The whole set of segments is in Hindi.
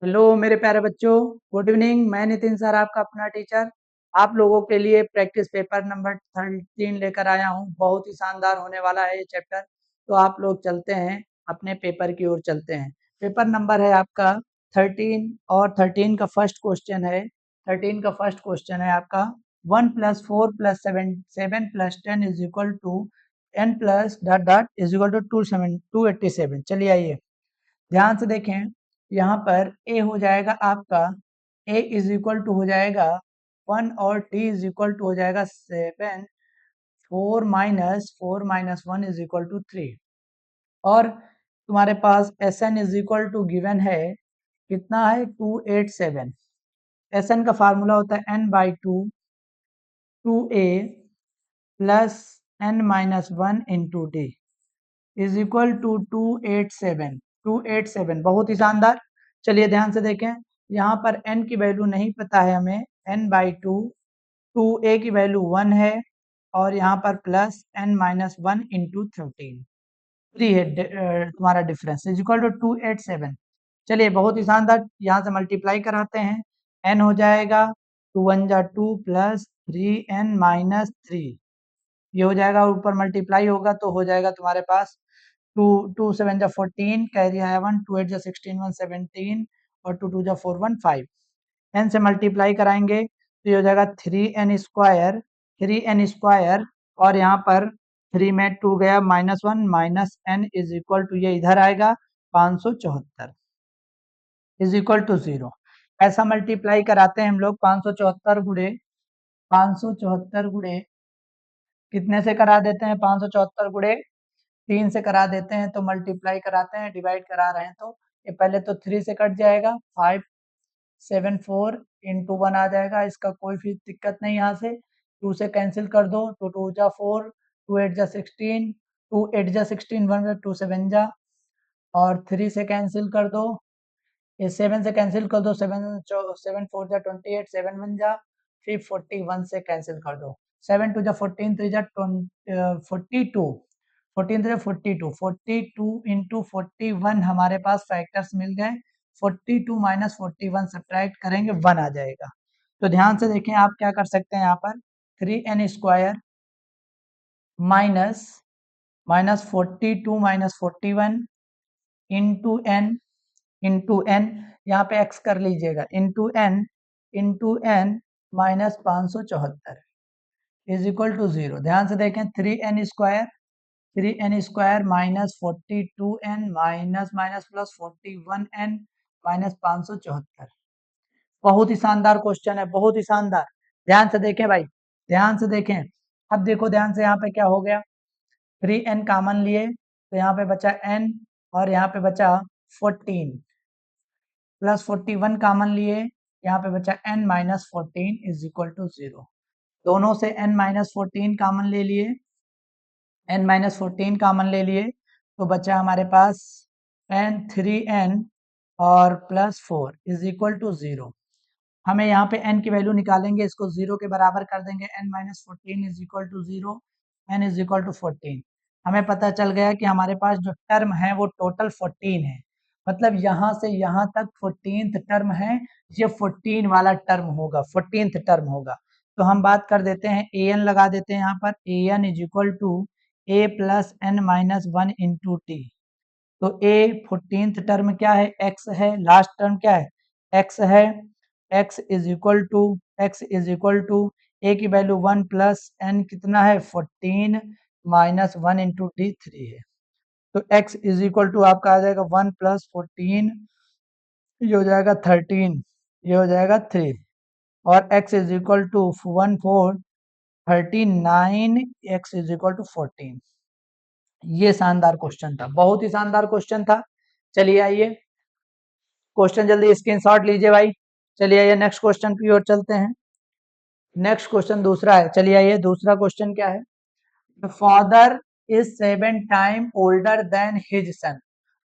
हेलो मेरे प्यारे बच्चों, गुड इवनिंग। मैं नितिन सर, आपका अपना टीचर, आप लोगों के लिए प्रैक्टिस पेपर नंबर 13 लेकर आया हूं। बहुत ही शानदार होने वाला है ये चैप्टर। तो आप लोग चलते हैं, अपने पेपर की ओर चलते हैं। पेपर नंबर है आपका 13 और 13 का फर्स्ट क्वेश्चन है। 13 का फर्स्ट क्वेश्चन है आपका 1 + 4 + 7 7 + 10 = n plus dot dot is equal to 287। चलिए आइए ध्यान से देखें। यहाँ पर ए हो जाएगा आपका, ए इज इक्वल टू हो जाएगा 1 और टी इज इक्वल टू हो जाएगा 7। 4 - 1 इज इक्वल टू 3। और तुम्हारे पास S N is equal to given है, कितना है 287। एस एन का फार्मूला होता है n/2 2a plus n-1 into D is equal to 287। 287 बहुत ही शानदार। चलिए ध्यान से देखें, यहाँ पर n की वैल्यू नहीं पता है हमें, n/2 2a की वैल्यू 1 है और यहाँ पर प्लस n-1 इंटू 13 3 है तुम्हारा डिफरेंस इज इक्वल टू 287। चलिए बहुत ही शानदार, यहाँ से मल्टीप्लाई कराते हैं। n हो जाएगा 2 × 1 = 2 प्लस 3n-3, ये हो जाएगा, ऊपर मल्टीप्लाई होगा तो हो जाएगा तुम्हारे पास 2 2 7 = 14, कैरी आया 1, 2 8 = 16, 1 17 और 2 2 = 4 1 5। n से मल्टीप्लाई कराएंगे तो ये हो जाएगा 3n² और यहाँ पर 3 में 2 गया -1 minus n is equal to, ये इधर आएगा 574 इज इक्वल टू 0। ऐसा मल्टीप्लाई कराते हैं हम लोग। 574 गुणे कितने से करा देते हैं? 574 गुणे 3 से करा देते हैं। तो मल्टीप्लाई कराते हैं, डिवाइड करा रहे हैं तो ये पहले तो 3 से कट जाएगा, 574 इंटू 1 आ जाएगा। इसका कोई भी दिक्कत नहीं, यहाँ से 2 से कैंसिल कर दो, 2 2 = 4, 2 8 = 16, 2 8 = 16, 1 2 7 जा और 3 से कैंसिल कर दो, ये 7 से कैंसिल कर दो, 7 7 4 = 28, 7 1 जा, फिर 41 से कैंसिल कर दो, 7 2 = 14, 3 = 42, 14 3 = 42, 42 इंटू 41 हमारे पास फैक्टर्स मिल गए। 42 - 41 सब्ट्रैक्ट करेंगे 1 आ जाएगा। तो ध्यान से देखें, आप क्या कर सकते हैं यहाँ पर 3n² माइनस 42 - 41 इंटू n, यहाँ पे x कर लीजिएगा, into n minus 574 is equal to 0। ध्यान से देखें, 3n² minus 42n minus minus plus 41n minus 574। बहुत ही शानदार क्वेश्चन है, बहुत ही शानदार। ध्यान से देखें भाई, ध्यान से देखें। अब देखो ध्यान से, यहाँ पे क्या हो गया, 3n कॉमन लिए तो यहाँ पे बचा n और यहाँ पे बचा 14 प्लस 41 कॉमन लिए, यहाँ पे बचा n - 14 इज इक्वल टू 0। दोनों से n - 14 कॉमन ले लिए, n - 14 कॉमन ले लिए तो बचा हमारे पास n 3n और प्लस 4 इज इक्वल टू 0। हमें यहाँ पे n की वैल्यू निकालेंगे, इसको 0 के बराबर कर देंगे, n - 14 is equal to 0, n is equal to 14। हमें पता चल गया कि हमारे पास जो टर्म है वो टोटल 14 है, मतलब यहाँ से यहाँ तक 14th टर्म है, ये 14 वाला टर्म होगा, 14th टर्म होगा। तो हम बात कर देते हैं, an लगा देते हैं यहाँ पर, an is equal to a plus n-1 into T. तो a 14th टर्म क्या है? x है। लास्ट टर्म क्या है? x है। x is equal to a की वैल्यू 1 प्लस n कितना है 14 माइनस 1 इंटू डी 3 है। तो x इज इक्वल टू आपका आ जाएगा 1 प्लस 14, ये हो जाएगा 13, ये हो जाएगा 3 और x is equal to 1 4 39, x is equal to 14। ये शानदार क्वेश्चन था, बहुत ही शानदार क्वेश्चन था। चलिए आइए क्वेश्चन जल्दी स्क्रीनशॉट लीजिए भाई। चलिए आइए नेक्स्ट क्वेश्चन की ओर चलते हैं। नेक्स्ट क्वेश्चन दूसरा है। चलिए आइए दूसरा क्वेश्चन क्या है, the father is 7 time older than his son.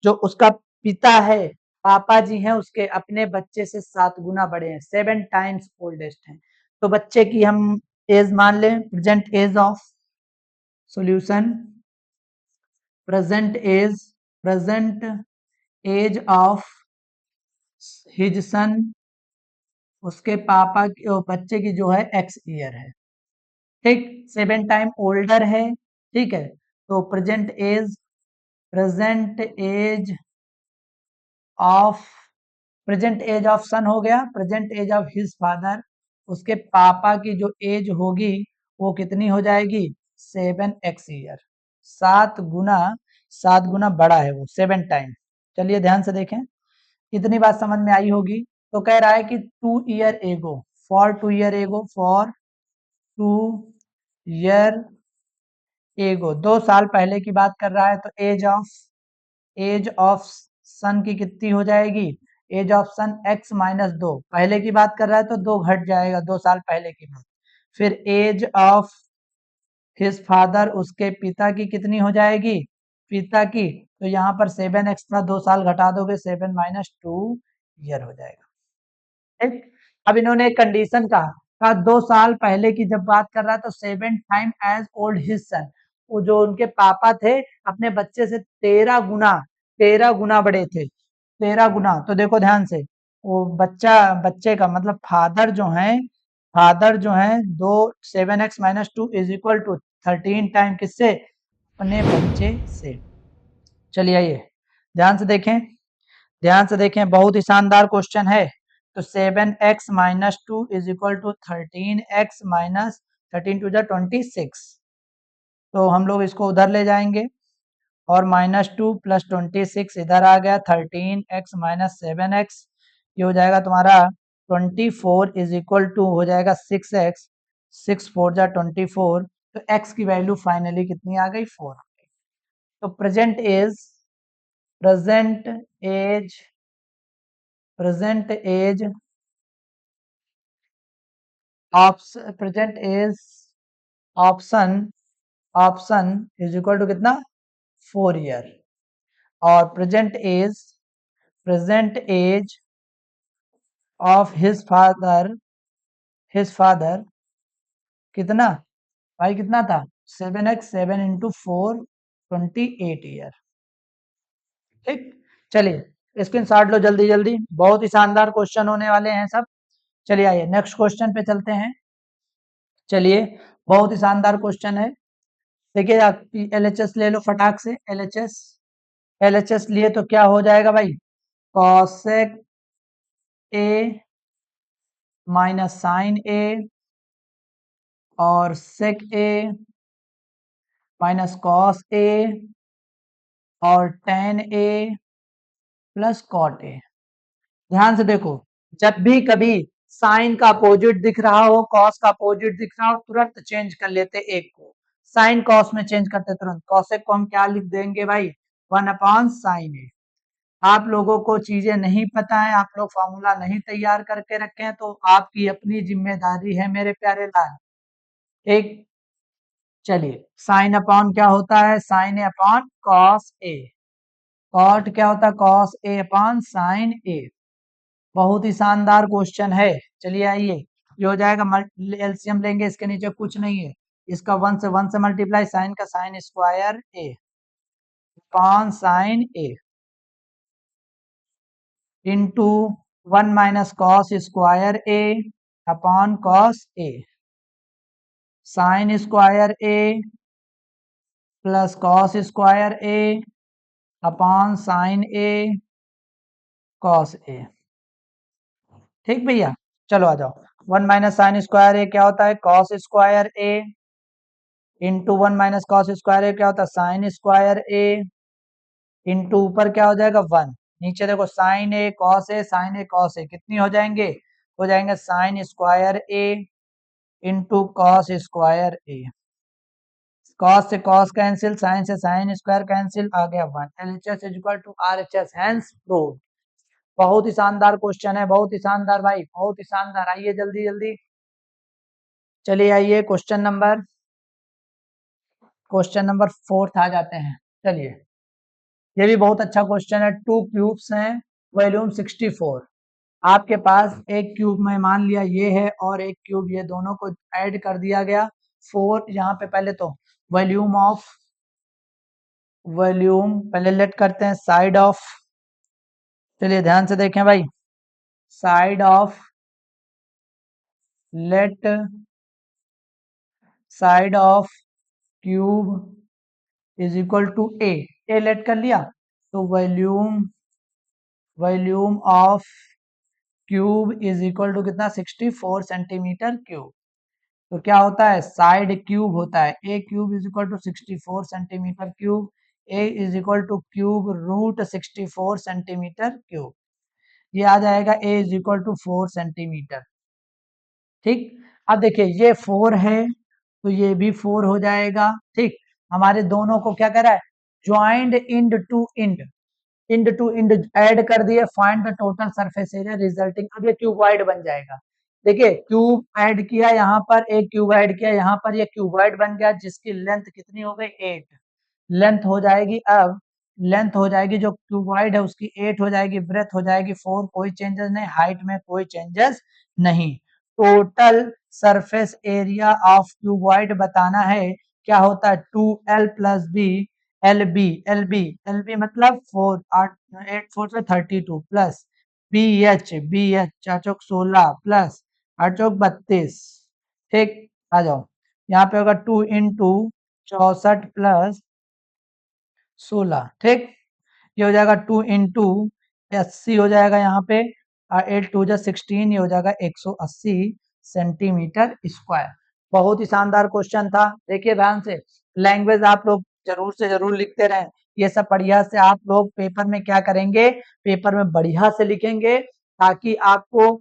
जो उसका पिता है, पापा जी हैं उसके, अपने बच्चे से 7 गुना बड़े हैं, 7 टाइम्स ओल्डेस्ट हैं। तो बच्चे की हम एज मान लें, present age of solution, present age of his son, उसके पापा की बच्चे की जो है एक्स ईयर है, ठीक, 7 टाइम ओल्डर है, ठीक है। तो present age of present age of son हो गया, present age of his father, उसके पापा की जो एज होगी वो कितनी हो जाएगी, 7x ईयर, 7 गुना, 7 गुना बड़ा है वो, 7 टाइम। चलिए ध्यान से देखें, इतनी बात समझ में आई होगी। तो कह रहा है कि 2 year ago, for 2 year ago, for 2 year ago, 2 साल पहले की बात कर रहा है, तो एज ऑफ सन की कितनी हो जाएगी, एज ऑफ सन x-2, पहले की बात कर रहा है तो 2 घट जाएगा, 2 साल पहले की बात। फिर एज ऑफ हिज फादर, उसके पिता की कितनी हो जाएगी, पिता की, तो यहाँ पर 7x था, 2 साल घटा दोगे, 7 - 2 ईयर हो जाएगा, ठीक। अब इन्होंने एक कंडीशन कहा 2 साल पहले की जब बात कर रहा है तो 7 time as old his son, वो जो उनके पापा थे अपने बच्चे से 13 गुना बड़े थे, 13 गुना। तो देखो ध्यान से, वो बच्चे का मतलब फादर जो है, 7x - 2 = 13 टाइम किससे, अपने बच्चे से। चलिए आइए ध्यान से देखें, बहुत ही शानदार क्वेश्चन है। तो 7x - 2 = 13x - 13 2 = 26, तो हम लोग इसको उधर ले जाएंगे, और -2 + 26 इधर आ गया, 13x - 7x, ये हो जाएगा तुम्हारा 24 = हो जाएगा 6x, 6 4 = 24, तो x की वैल्यू फाइनली कितनी आ गई, 4। तो present age present age present age option option = कितना, 4 ईयर, और present age of his father कितना, भाई कितना था, 7x, 7 × 4 28 ईयर, ठीक। चलिए स्क्रीनशॉट लो जल्दी जल्दी, बहुत ही शानदार क्वेश्चन होने वाले हैं सब। चलिए आइए नेक्स्ट क्वेश्चन पे चलते हैं। चलिए, बहुत ही शानदार क्वेश्चन है। देखिए आप LHS ले लो फटाक से, LHS लिए तो क्या हो जाएगा भाई, cosec A - sin A और sec A - cos A और tan A + cot A। ध्यान से देखो, जब भी कभी साइन का अपोजिट दिख रहा हो, कॉस का अपोजिट दिख रहा हो, तुरंत चेंज कर लेते एक को, साइन कॉस में चेंज करते तुरंत। कॉसेक को हम क्या लिख देंगे भाई, 1/sin A। आप लोगों को चीजें नहीं पता है, आप लोग फॉर्मूला नहीं तैयार करके रखे हैं, तो आपकी अपनी जिम्मेदारी है मेरे प्यारे लाल, एक। चलिए, साइन अपॉन क्या होता है, sign A upon cos A, cot क्या होता है, कॉस ए अपॉन साइन ए। बहुत ही शानदार क्वेश्चन है। चलिए आइए, ये हो जाएगा, एलसीएम लेंगे, इसके नीचे कुछ नहीं है, इसका 1 से मल्टीप्लाई, साइन का sign square A upon sine A into 1 - cos square A upon cos A, sign square A plus cos square A upon sine A cos ए, ठीक भैया। चलो आ जाओ, 1 - साइन स्क्वायर ए क्या होता है, cos square A into 1 - cos square ए क्या होता है, साइन स्क्वायर ए इंटू ऊपर क्या हो जाएगा 1, नीचे देखो sine A cos A, sine A cos A कितनी हो जाएंगे, हो जाएंगे sine square A into cos square A, cos से कॉस कैंसिल, साइन से साइन स्क्वायर कैंसिल, आ गया 1। LHS = RHS, hence proved. बहुत ही शानदार क्वेश्चन है, बहुत ही शानदार भाई, बहुत ही शानदार। आइए जल्दी जल्दी, चलिए आइए क्वेश्चन नंबर 4 आ जाते हैं। चलिए, ये भी बहुत अच्छा क्वेश्चन है। 2 क्यूब्स हैं, वॉल्यूम 64, आपके पास एक क्यूब में मान लिया ये है और एक क्यूब, ये दोनों को ऐड कर दिया गया 4। यहाँ पे पहले तो वॉल्यूम पहले लेट करते हैं, साइड ऑफ, चलिए ध्यान से देखें भाई, side of let side of cube is equal to A let कर लिया, तो volume of cube is equal to कितना 64 सेंटीमीटर क्यूब। तो क्या होता है, साइड क्यूब होता है, A cube is equal to 64 centimetre cube, A is equal to cube root 64 centimetre cube. ये आ जाएगा A is equal to 4 centimetre. ठीक, अब देखिए ये 4 है तो ये भी 4 हो जाएगा। ठीक, हमारे दोनों को क्या करा है, joint end to end add कर दिए, find the total surface area resulting. अब ये क्यूबॉइड बन जाएगा। देखिए क्यूब ऐड किया यहाँ पर, एक क्यूब ऐड किया यहाँ पर, ये क्यूबॉइड बन गया जिसकी लेंथ कितनी हो गई 8 लेंथ हो जाएगी। अब लेंथ हो जाएगी जो क्यूबॉइड है उसकी 8 हो जाएगी, ब्रेथ हो जाएगी 4, कोई चेंजेस नहीं, हाइट में कोई चेंजेस नहीं। Total surface area of cuboid बताना है, क्या होता है 2l plus B L B मतलब 4 8 8 4 से 32 प्लस बी एच चार 16 प्लस 8 32। ठीक, आ जाओ यहाँ पे होगा 2 इंटू 64 प्लस 16। ठीक, ये हो जाएगा 2 इंटू 80 हो जाएगा यहाँ पे, 8 2 16, ये हो जाएगा 180 सेंटीमीटर स्क्वायर। बहुत ही शानदार क्वेश्चन था। देखिए ध्यान से, लैंग्वेज आप लोग जरूर से जरूर लिखते रहें। ये सब बढ़िया से आप लोग पेपर में क्या करेंगे, पेपर में बढ़िया से लिखेंगे ताकि आपको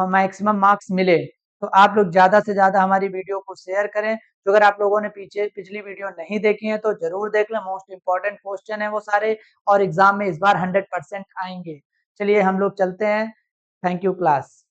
मैक्सिमम मार्क्स मिले। तो आप लोग ज्यादा से ज्यादा हमारी वीडियो को शेयर करें। तो अगर आप लोगों ने पिछली वीडियो नहीं देखी है तो जरूर देख लें, मोस्ट इंपॉर्टेंट क्वेश्चन है वो सारे, और एग्जाम में इस बार 100% आएंगे। चलिए हम लोग चलते हैं। Thank you class.